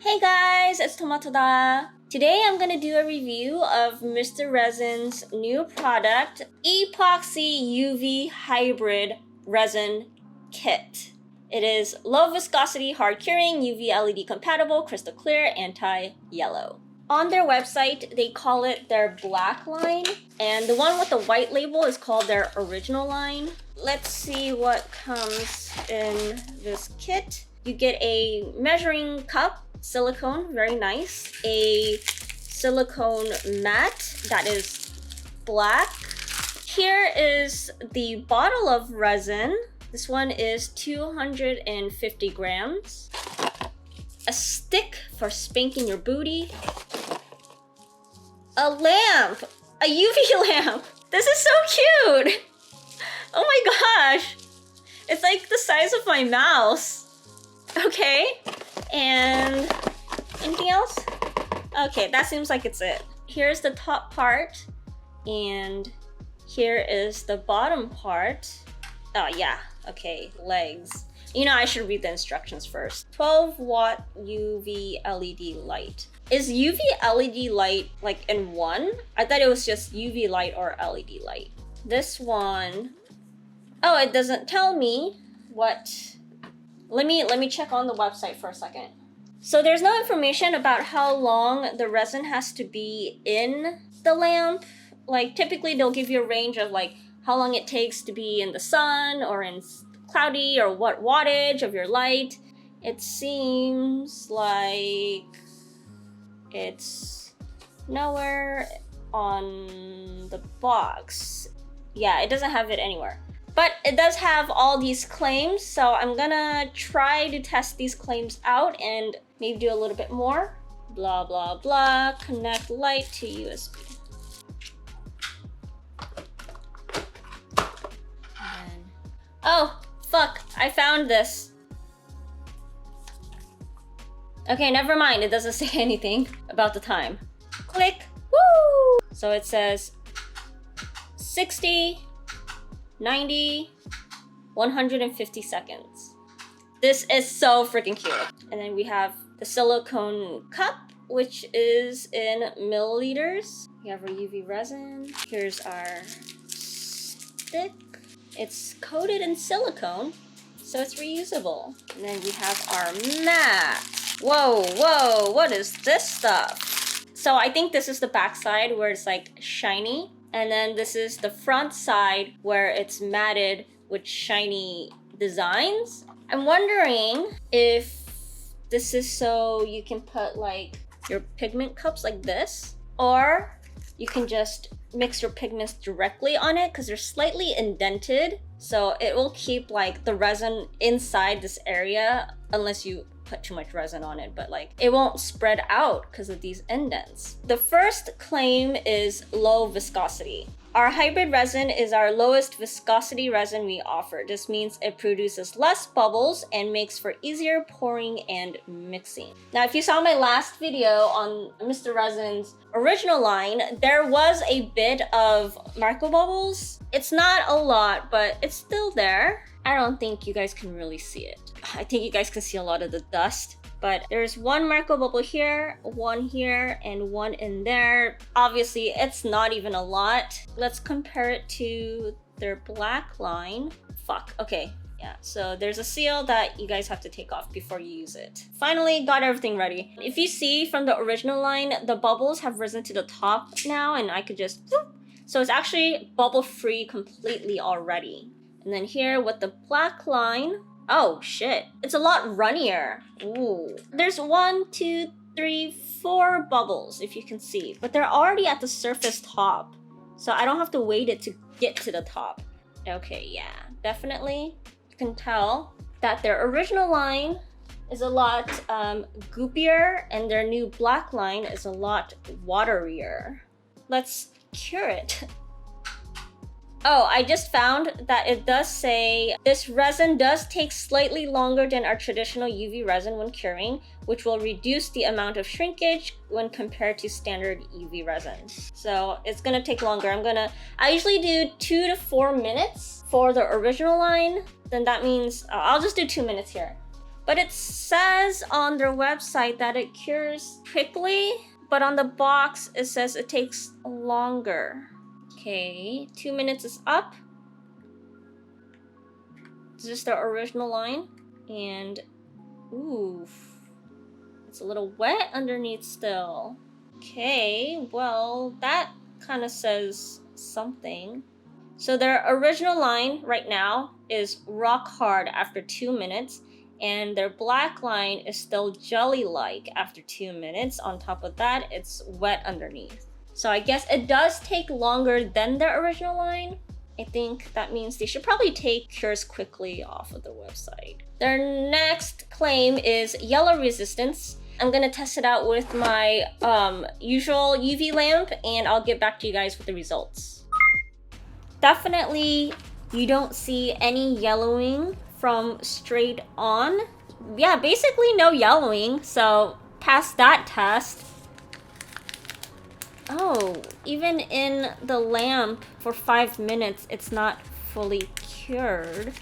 Hey guys, it's Tomatoda. Today I'm gonna do a review of Mr. Resin's new product, Epoxy UV Hybrid Resin Kit. It is low viscosity, hard curing, UV LED compatible, crystal clear, anti-yellow. On their website, they call it their black line, and the one with the white label is called their original line. Let's see what comes in this kit. You get a measuring cup, silicone, very nice. A silicone mat that is black. Here is the bottle of resin. This one is 250 grams. A stick for spanking your booty. A lamp, a UV lamp. This is so cute. Oh my gosh. It's like the size of my mouse. Okay, and anything else? Okay, that seems like it's it. Here's the top part, and here is the bottom part. Oh yeah, okay, legs. You know, I should read the instructions first. 12-watt UV LED light. Is UV LED light like in one? I thought it was just UV light or LED light. This one, oh, it doesn't tell me what. Let me check on the website for a second. So there's no information about how long the resin has to be in the lamp. Like typically they'll give you a range of like how long it takes to be in the sun or in cloudy or what wattage of your light. It seems like it's nowhere on the box. Yeah, it doesn't have it anywhere. But it does have all these claims, so I'm gonna try to test these claims out and maybe do a little bit more. Blah, blah, blah. Connect light to USB. Oh, fuck. I found this. Okay, never mind. It doesn't say anything about the time. Click. Woo! So it says 60, 90, 150 seconds. This is so freaking cute. And then we have the silicone cup, which is in milliliters. We have our UV resin. Here's our stick. It's coated in silicone, so it's reusable. And then we have our mat. Whoa, whoa, what is this stuff? So I think this is the back side where it's like shiny. And then this is the front side where it's matted with shiny designs. I'm wondering if this is so you can put like your pigment cups like this, or you can just mix your pigments directly on it because they're slightly indented. So it will keep like the resin inside this area unless you put too much resin on it, but like it won't spread out because of these indents. The first claim is low viscosity. Our hybrid resin is our lowest viscosity resin we offer. This means it produces less bubbles and makes for easier pouring and mixing. Now, if you saw my last video on Mr. Resin's original line, there was a bit of micro bubbles. It's not a lot, but it's still there. I don't think you guys can really see it. I think you guys can see a lot of the dust, but there's one micro bubble here, and one in there. Obviously, it's not even a lot. Let's compare it to their black line. Fuck, okay. Yeah, so there's a seal that you guys have to take off before you use it. Finally, got everything ready. If you see from the original line, the bubbles have risen to the top now, and I could just, whoop. So it's actually bubble-free completely already. And then here with the black line, oh shit, it's a lot runnier. Ooh. There's 1, 2, 3, 4 bubbles, if you can see, but they're already at the surface top. So I don't have to wait it to get to the top. Okay, yeah, definitely. You can tell that their original line is a lot goopier and their new black line is a lot waterier. Let's cure it. Oh, I just found that it does say this resin does take slightly longer than our traditional UV resin when curing, which will reduce the amount of shrinkage when compared to standard UV resins. So it's gonna take longer. I usually do 2 to 4 minutes for the original line. Then that means, I'll just do 2 minutes here. But it says on their website that it cures quickly, but on the box it says it takes longer. Okay, 2 minutes is up. This is the original line. And oof, it's a little wet underneath still. Okay, well, that kind of says something. So their original line right now is rock hard after 2 minutes, and their black line is still jelly-like after 2 minutes. On top of that, it's wet underneath. So I guess it does take longer than their original line. I think that means they should probably take cures quickly off of the website. Their next claim is yellow resistance. I'm gonna test it out with my usual UV lamp, and I'll get back to you guys with the results. Definitely, you don't see any yellowing from straight on. Yeah, basically no yellowing, so past that test. Oh, even in the lamp for 5 minutes, it's not fully cured.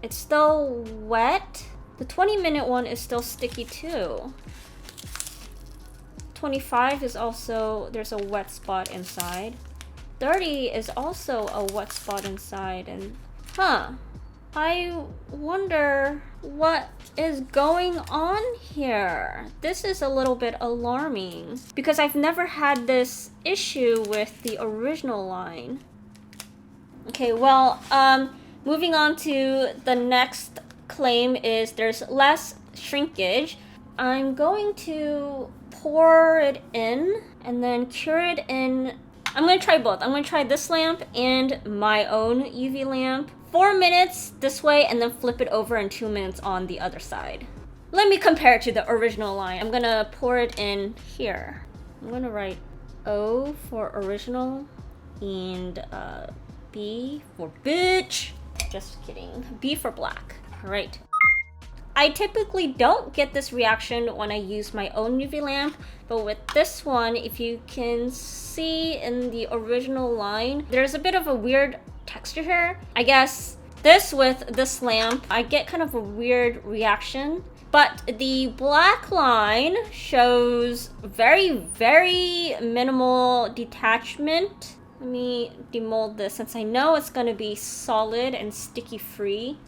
It's still wet. The 20-minute one is still sticky too. 25 is also, there's a wet spot inside. 30 is also a wet spot inside, and I wonder what is going on here. This is a little bit alarming because I've never had this issue with the original line. Okay, well, moving on to the next claim is there's less shrinkage. I'm going to pour it in and then cure it in. I'm going to try both. I'm going to try this lamp and my own UV lamp. 4 minutes this way and then flip it over in 2 minutes on the other side. Let me compare it to the original line. I'm going to pour it in here. I'm going to write O for original and B for bitch. Just kidding. B for black. All right. I typically don't get this reaction when I use my own UV lamp, but with this one, if you can see in the original line, there's a bit of a weird texture here. I guess with this lamp, I get kind of a weird reaction, but the black line shows very, very minimal detachment. Let me demold this since I know it's going to be solid and sticky free.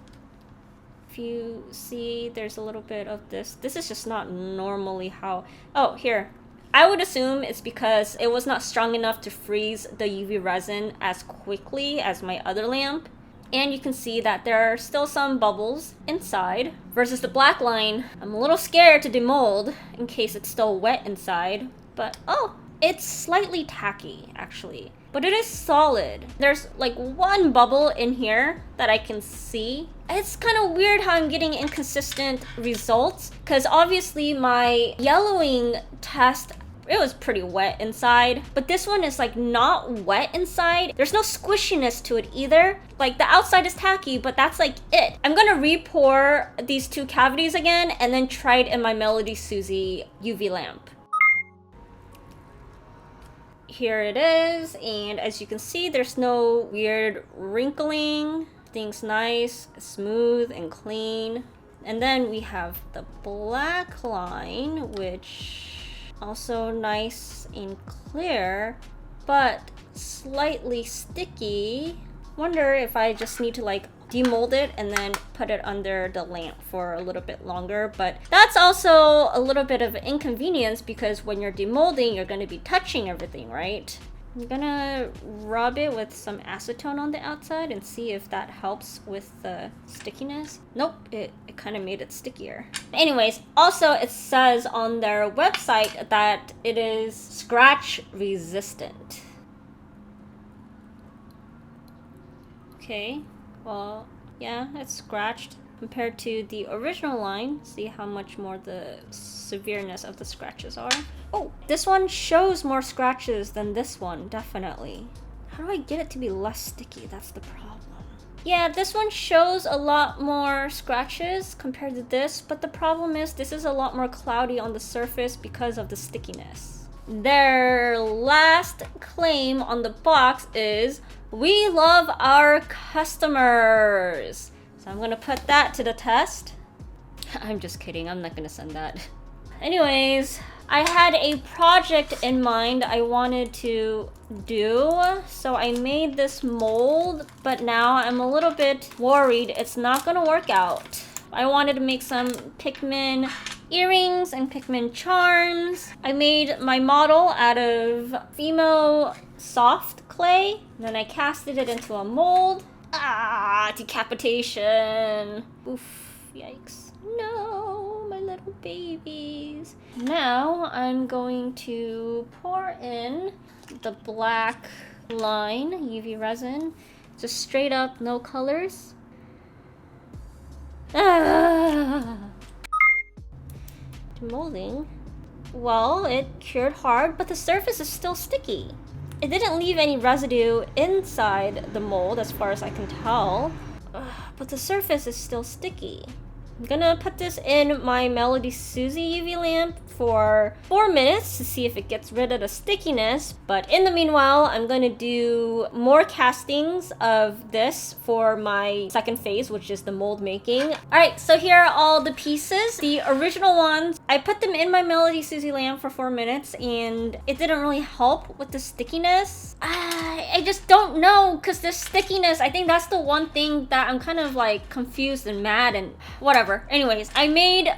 If you see, there's a little bit of this. This is just not normally how... Oh, here. I would assume it's because it was not strong enough to freeze the UV resin as quickly as my other lamp. And you can see that there are still some bubbles inside. Versus the black line, I'm a little scared to demold in case it's still wet inside. But, oh, it's slightly tacky, actually. But it is solid. There's like one bubble in here that I can see. It's kind of weird how I'm getting inconsistent results, because obviously my yellowing test, it was pretty wet inside, but this one is like not wet inside. There's no squishiness to it either. Like the outside is tacky, but that's like it. I'm gonna re-pour these two cavities again and then try it in my Melody Susie UV lamp. Here it is, and as you can see, there's no weird wrinkling. Things nice, smooth, and clean. And then we have the black line, which also nice and clear, but slightly sticky. Wonder if I just need to like demold it and then put it under the lamp for a little bit longer, but that's also a little bit of an inconvenience because when you're demolding, you're going to be touching everything, right? I'm gonna rub it with some acetone on the outside and see if that helps with the stickiness. Nope, it kind of made it stickier. Anyways, also it says on their website that it is scratch resistant. Okay, well, yeah, it's scratched compared to the original line. See how much more the severeness of the scratches are. Oh, this one shows more scratches than this one, definitely. How do I get it to be less sticky? That's the problem. Yeah, this one shows a lot more scratches compared to this, but the problem is this is a lot more cloudy on the surface because of the stickiness. Their last claim on the box is, "We love our customers." So I'm gonna put that to the test. I'm just kidding, I'm not gonna send that. Anyways, I had a project in mind I wanted to do, so I made this mold, but now I'm a little bit worried it's not gonna work out. I wanted to make some Pikmin earrings and Pikmin charms. I made my model out of FIMO soft clay, then I casted it into a mold. Ah, decapitation. Oof, yikes. No, my little babies. Now I'm going to pour in the black line UV resin, just straight up, no colors. Ah. Molding. Well, it cured hard, but the surface is still sticky. It didn't leave any residue inside the mold as far as I can tell, but the surface is still sticky. I'm gonna put this in my Melody Susie UV lamp for 4 minutes to see if it gets rid of the stickiness. But in the meanwhile, I'm gonna do more castings of this for my second phase, which is the mold making. All right, so here are all the pieces. The original ones, I put them in my Melody Susie lamp for 4 minutes and it didn't really help with the stickiness. I just don't know, because the stickiness, I think that's the one thing that I'm kind of like confused and mad and whatever. Anyways, I made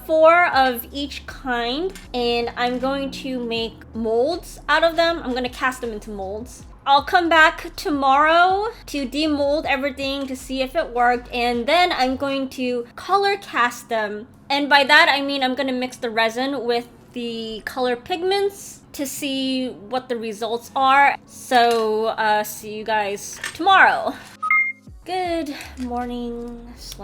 4 of each kind and I'm going to make molds out of them. I'm gonna cast them into molds. I'll come back tomorrow to demold everything to see if it worked, and then I'm going to color cast them. And by that I mean I'm gonna mix the resin with the color pigments to see what the results are. So see you guys tomorrow. Good morning /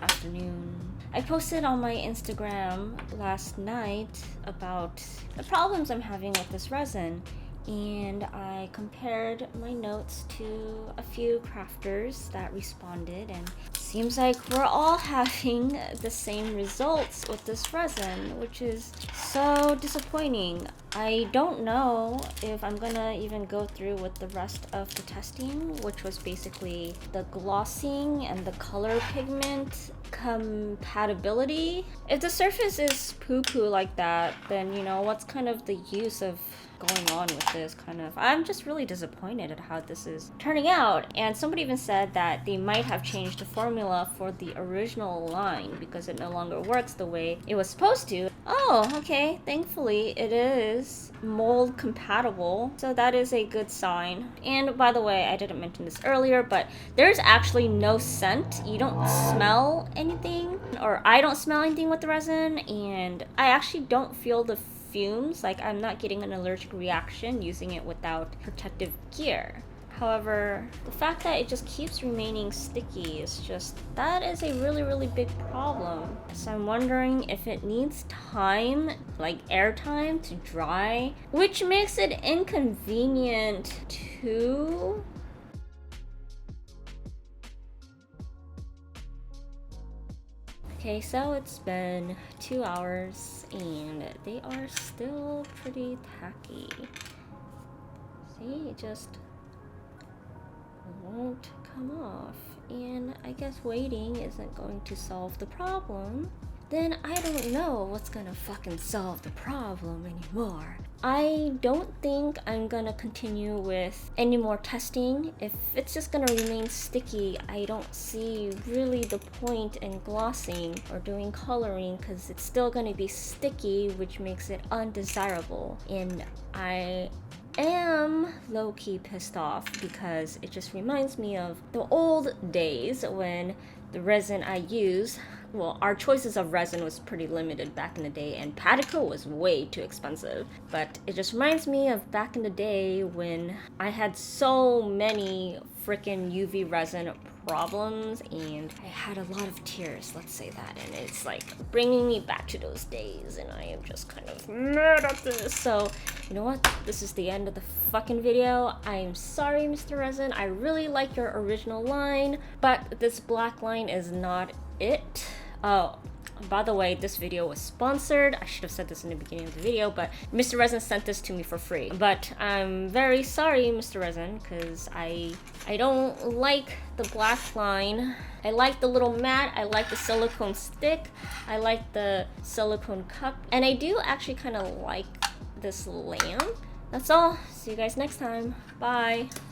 afternoon. I posted on my Instagram last night about the problems I'm having with this resin, and I compared my notes to a few crafters that responded, and it seems like we're all having the same results with this resin, which is so disappointing. I don't know if I'm gonna even go through with the rest of the testing, which was basically the glossing and the color pigment compatibility. If the surface is poo-poo like that, then you know, what's kind of the use of going on with this kind of... I'm just really disappointed at how this is turning out. And somebody even said that they might have changed the formula for the original line because it no longer works the way it was supposed to. Oh, okay, thankfully it is mold compatible, so that is a good sign. And by the way, I didn't mention this earlier, but there's actually no scent. You don't smell anything, or I don't smell anything with the resin, and I actually don't feel the fumes. Like, I'm not getting an allergic reaction using it without protective gear. However, the fact that it just keeps remaining sticky is just, that is a really big problem. So I'm wondering if it needs time, like air time, to dry, which makes it inconvenient too. Okay, so it's been 2 hours and they are still pretty tacky. See, it just won't come off. And I guess waiting isn't going to solve the problem. Then I don't know what's gonna fucking solve the problem anymore. I don't think I'm gonna continue with any more testing. If it's just gonna remain sticky, I don't see really the point in glossing or doing coloring, because it's still gonna be sticky, which makes it undesirable. And I am low-key pissed off because it just reminds me of the old days when the resin I use, well, our choices of resin was pretty limited back in the day, and Patico was way too expensive. But it just reminds me of back in the day when I had so many freaking UV resin problems, and I had a lot of tears, let's say that, and it's like bringing me back to those days, and I am just kind of mad at this. So, you know what? This is the end of the fucking video. I am sorry, Mr. Resin. I really like your original line, but this black line is not it. Oh, By the way, this video was sponsored. I should have said this in the beginning of the video, but Mr. Resin sent this to me for free. But I'm very sorry, Mr. Resin, because I don't like the black line. I like the little mat, I like the silicone stick, I like the silicone cup, and I do actually kind of like this lamp. That's all. See you guys next time. Bye.